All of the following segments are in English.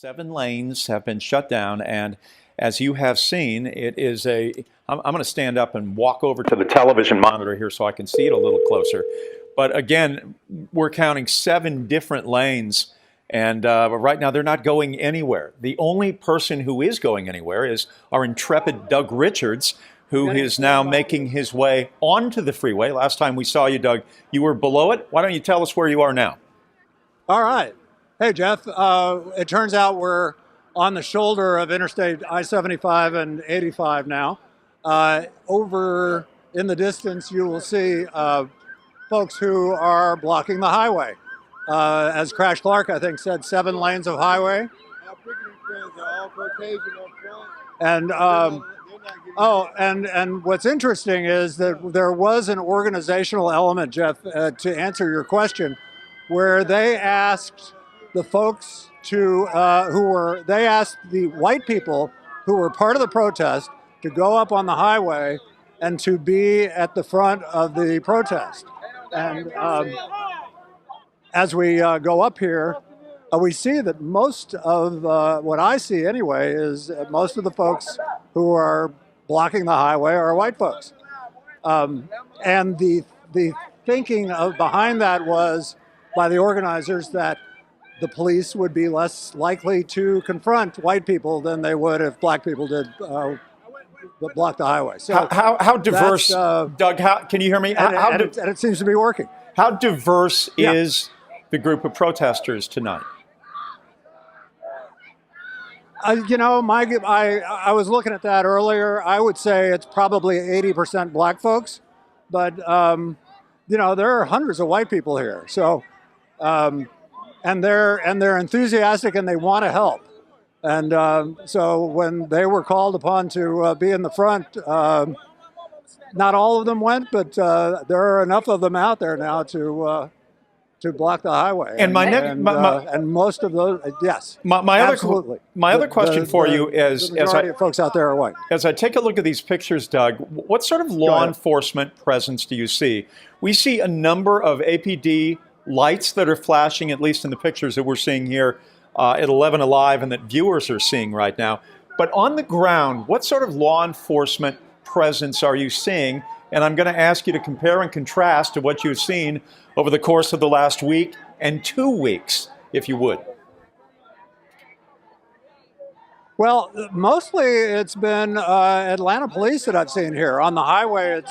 7 lanes have been shut down, and as you have seen, it is a. I'm going to stand up and walk over to the television monitor here so I can see it a little closer. But again, we're counting 7 different lanes, and right now they're not going anywhere. The only person who is going anywhere is our intrepid Doug Richards, who is now making his way onto the freeway. Last time we saw you, Doug, you were below it. Why don't you tell us where you are now? All right. Hey, Jeff. It turns out we're on the shoulder of Interstate I-75 and 85 now. Over in the distance, you will see folks who are blocking the highway. As Crash Clark, I think, said, 7 lanes of highway. Our picketing friends are all Caucasian up front. And what's interesting is that there was an organizational element, Jeff, to answer your question, where they asked the folks they asked the white people who were part of the protest to go up on the highway and to be at the front of the protest. And as we go up here, we see that most of what I see anyway is most of the folks who are blocking the highway are white folks. And the thinking behind that was by the organizers that the police would be less likely to confront white people than they would if black people did block the highway. So how diverse, Doug? Can you hear me? And it seems to be working. How diverse is the group of protesters tonight? I was looking at that earlier. I would say it's probably 80% black folks, but there are hundreds of white people here. So, and they're enthusiastic and they want to help. And so when they were called upon to be in the front, not all of them went, but there are enough of them out there now to block the highway. And and most of those, yes, absolutely. My other question for you is, the majority of folks out there are white. As I take a look at these pictures, Doug, what sort of law enforcement presence do you see? We see a number of APD lights that are flashing, at least in the pictures that we're seeing here at 11 Alive and that viewers are seeing right now. But on the ground, what sort of law enforcement presence are you seeing? And I'm going to ask you to compare and contrast to what you've seen over the course of the last week and 2 weeks, if you would. Well, mostly it's been Atlanta police that I've seen here. On the highway,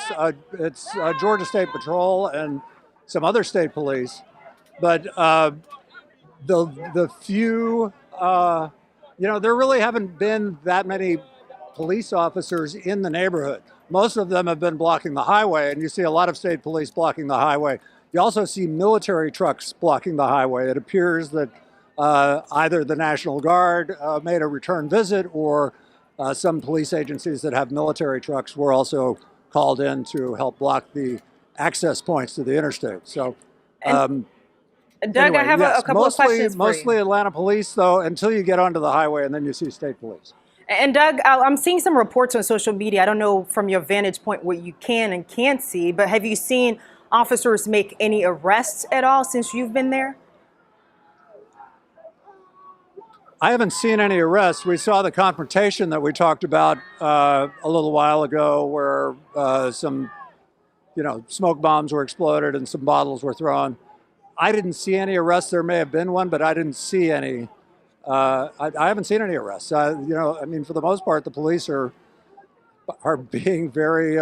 it's Georgia State Patrol and some other state police. But the few, there really haven't been that many police officers in the neighborhood. Most of them have been blocking the highway, and you see a lot of state police blocking the highway. You also see military trucks blocking the highway. It appears that either the National Guard made a return visit, or some police agencies that have military trucks were also called in to help block the access points to the interstate. So, Doug, anyway, I have a couple of questions for you. Mostly Atlanta police, though, until you get onto the highway, and then you see state police. And Doug, I'm seeing some reports on social media. I don't know from your vantage point what you can and can't see, but have you seen officers make any arrests at all since you've been there? I haven't seen any arrests. We saw the confrontation that we talked about a little while ago, where some, smoke bombs were exploded and some bottles were thrown. I didn't see any arrests. There may have been one, but I didn't see any. I haven't seen any arrests. For the most part, the police are being very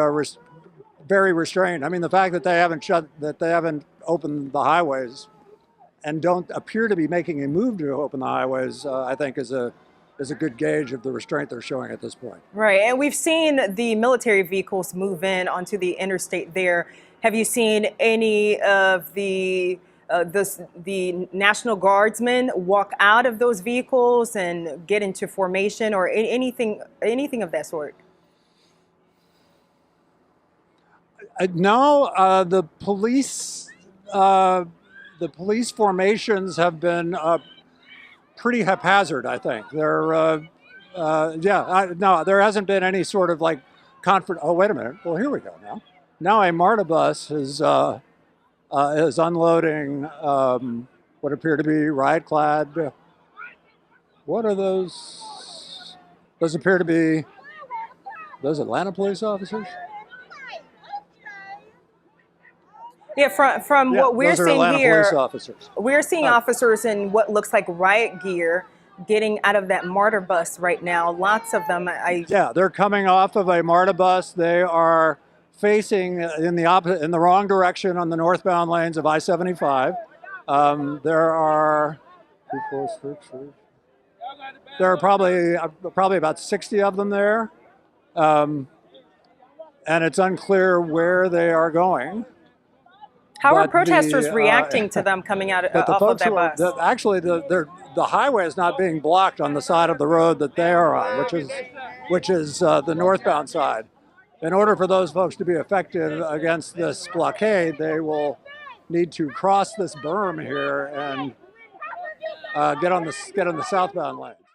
very restrained. I mean, the fact that they haven't opened the highways and don't appear to be making a move to open the highways, I think is a good gauge of the restraint they're showing at this point. Right, and we've seen the military vehicles move in onto the interstate there. Have you seen any of the National Guardsmen walk out of those vehicles and get into formation, or anything of that sort? No, the police formations have been pretty haphazard, I think. There hasn't been any sort of like Oh, wait a minute. Well, here we go now. Now a MARTA bus is unloading what appear to be riot-clad What are those? Those appear to be those Atlanta police officers. Yeah, from Yeah, what we're those are seeing Atlanta police here, officers. we're seeing Oh. officers in what looks like riot gear getting out of that MARTA bus right now. Lots of them. Yeah, they're coming off of a MARTA bus. They are facing in the wrong direction on the northbound lanes of I-75. There are probably about 60 of them there, and it's unclear where they are going. How are But protesters the, reacting to them coming out But the off of folks that who are bus? actually the highway is not being blocked on the side of the road that they are on, which is the northbound side. In order for those folks to be effective against this blockade, they will need to cross this berm here and get on the southbound lane.